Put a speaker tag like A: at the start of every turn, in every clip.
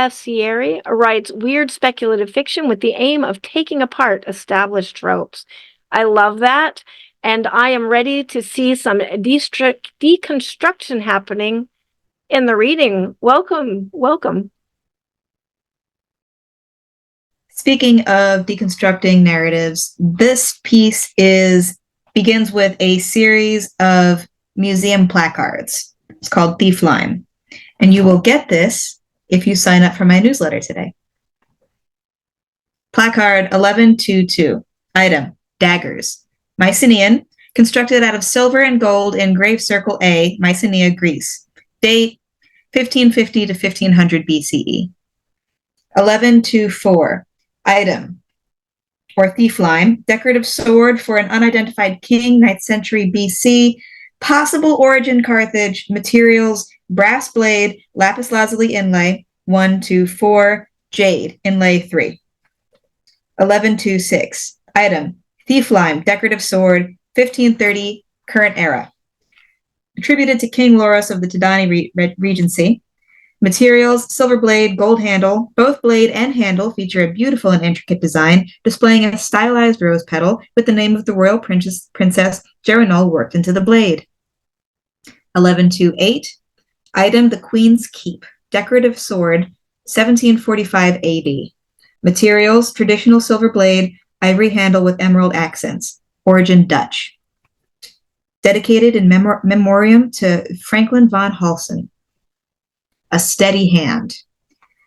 A: Cieri writes weird speculative fiction with the aim of taking apart established tropes. I love that, and I am ready to see some deconstruction happening in the reading. Welcome, welcome.
B: Speaking of deconstructing narratives, this piece begins with a series of museum placards. It's called Thief Lime. And you will get this if you sign up for my newsletter today. Placard 1122. Item, daggers. Mycenaean, constructed out of silver and gold in Grave Circle A, Mycenae, Greece. Date, 1550 to 1500 BCE. 1124. Item, or thief lime, decorative sword for an unidentified king, 9th century BC. Possible origin Carthage. Materials, brass blade, lapis lazuli inlay, 1, 2, 4, jade, inlay 3. 1126. Item, thief lime, decorative sword, 1530, current era. Attributed to King Lauros of the Tidani Regency. Materials, silver blade, gold handle. Both blade and handle feature a beautiful and intricate design, displaying a stylized rose petal with the name of the royal princess Geranol worked into the blade. 1128. Item, the Queen's Keep, decorative sword, 1745 AD. Materials, traditional silver blade, ivory handle with emerald accents. Origin Dutch. Dedicated in memoriam to Franklin von Halsen. A steady hand.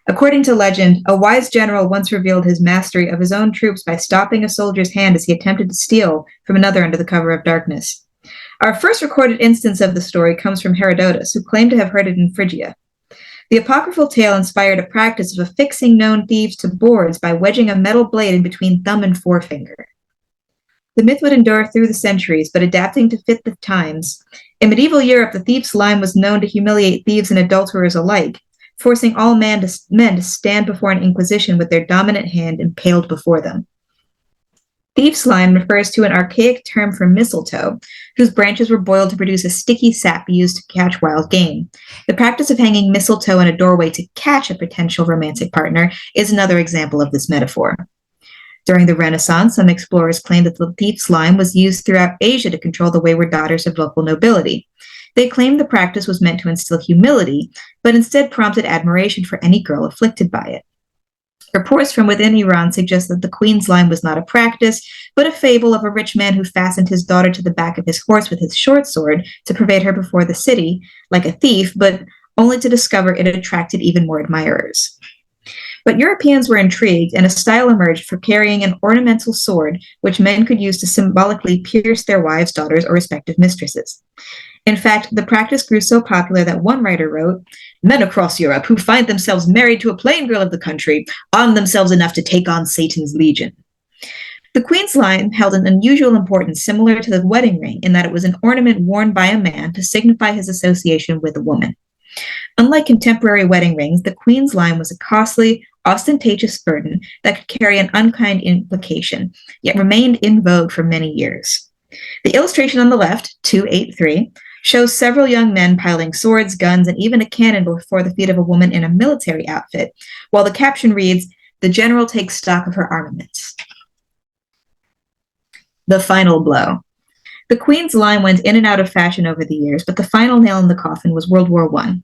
B: According to legend, a wise general once revealed his mastery of his own troops by stopping a soldier's hand as he attempted to steal from another under the cover of darkness. Our first recorded instance of the story comes from Herodotus, who claimed to have heard it in Phrygia. The apocryphal tale inspired a practice of affixing known thieves to boards by wedging a metal blade in between thumb and forefinger. The myth would endure through the centuries, but adapting to fit the times. In medieval Europe, the thief's lime was known to humiliate thieves and adulterers alike, forcing all men to stand before an inquisition with their dominant hand impaled before them. Thief's lime refers to an archaic term for mistletoe, whose branches were boiled to produce a sticky sap used to catch wild game. The practice of hanging mistletoe in a doorway to catch a potential romantic partner is another example of this metaphor. During the Renaissance, some explorers claimed that the thief's lime was used throughout Asia to control the wayward daughters of local nobility. They claimed the practice was meant to instill humility, but instead prompted admiration for any girl afflicted by it. Reports from within Iran suggest that the queen's lime was not a practice, but a fable of a rich man who fastened his daughter to the back of his horse with his short sword to parade her before the city, like a thief, but only to discover it attracted even more admirers. But Europeans were intrigued, and a style emerged for carrying an ornamental sword, which men could use to symbolically pierce their wives, daughters, or respective mistresses. In fact, the practice grew so popular that one writer wrote, "Men across Europe who find themselves married to a plain girl of the country arm themselves enough to take on Satan's legion." The queen's lime held an unusual importance similar to the wedding ring in that it was an ornament worn by a man to signify his association with a woman. Unlike contemporary wedding rings, the queen's lime was a costly, ostentatious burden that could carry an unkind implication, yet remained in vogue for many years. The illustration on the left, 283, shows several young men piling swords, guns, and even a cannon before the feet of a woman in a military outfit, while the caption reads, "The general takes stock of her armaments." The final blow. The queen's lime went in and out of fashion over the years, but the final nail in the coffin was World War I.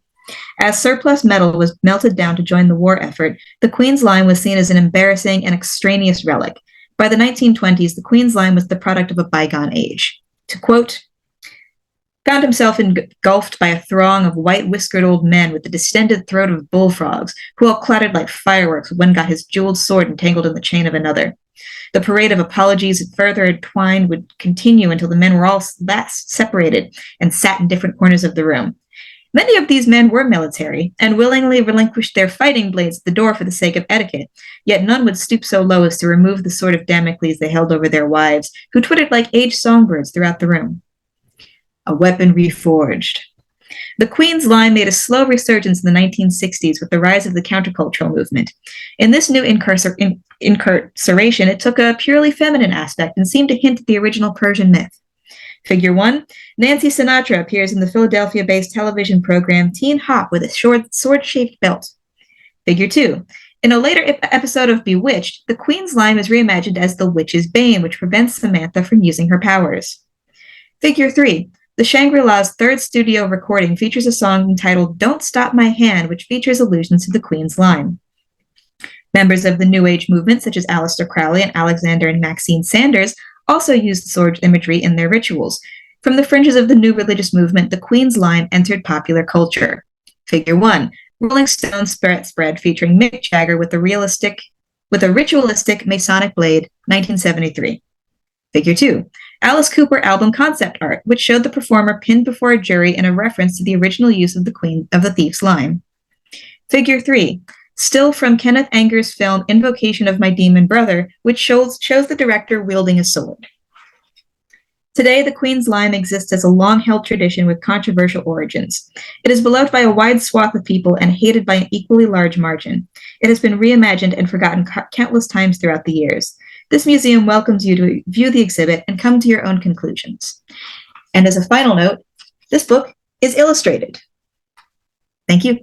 B: As surplus metal was melted down to join the war effort, the queen's lime was seen as an embarrassing and extraneous relic. By the 1920s, the queen's lime was the product of a bygone age. To quote, "Found himself engulfed by a throng of white-whiskered old men with the distended throat of bullfrogs, who all clattered like fireworks when one got his jeweled sword entangled in the chain of another. The parade of apologies further entwined would continue until the men were all separated and sat in different corners of the room. Many of these men were military, and willingly relinquished their fighting blades at the door for the sake of etiquette, yet none would stoop so low as to remove the sword of Damocles they held over their wives, who twittered like aged songbirds throughout the room. A weapon reforged." The queen's lime made a slow resurgence in the 1960s with the rise of the countercultural movement. In this new incarceration, it took a purely feminine aspect and seemed to hint at the original Persian myth. Figure 1, Nancy Sinatra appears in the Philadelphia-based television program Teen Hop with a short sword-shaped belt. Figure 2. In a later episode of Bewitched, the Queen's Lime is reimagined as the Witch's Bane, which prevents Samantha from using her powers. Figure 3. The Shangri-La's third studio recording features a song entitled Don't Stop My Hand, which features allusions to the Queen's Lime. Members of the New Age movement, such as Aleister Crowley and Alexander and Maxine Sanders, also used the sword imagery in their rituals. From the fringes of the new religious movement, the Queen's Lime entered popular culture. Figure 1. Rolling Stone spread featuring Mick Jagger with a ritualistic Masonic blade, 1973. Figure 2. Alice Cooper album concept art, which showed the performer pinned before a jury in a reference to the original use of the thief's lime. Figure 3. Still from Kenneth Anger's film Invocation of My Demon Brother, which shows the director wielding a sword. Today, the Queen's Lime exists as a long-held tradition with controversial origins. It is beloved by a wide swath of people and hated by an equally large margin. It has been reimagined and forgotten countless times throughout the years. This museum welcomes you to view the exhibit and come to your own conclusions. And as a final note, this book is illustrated. Thank you.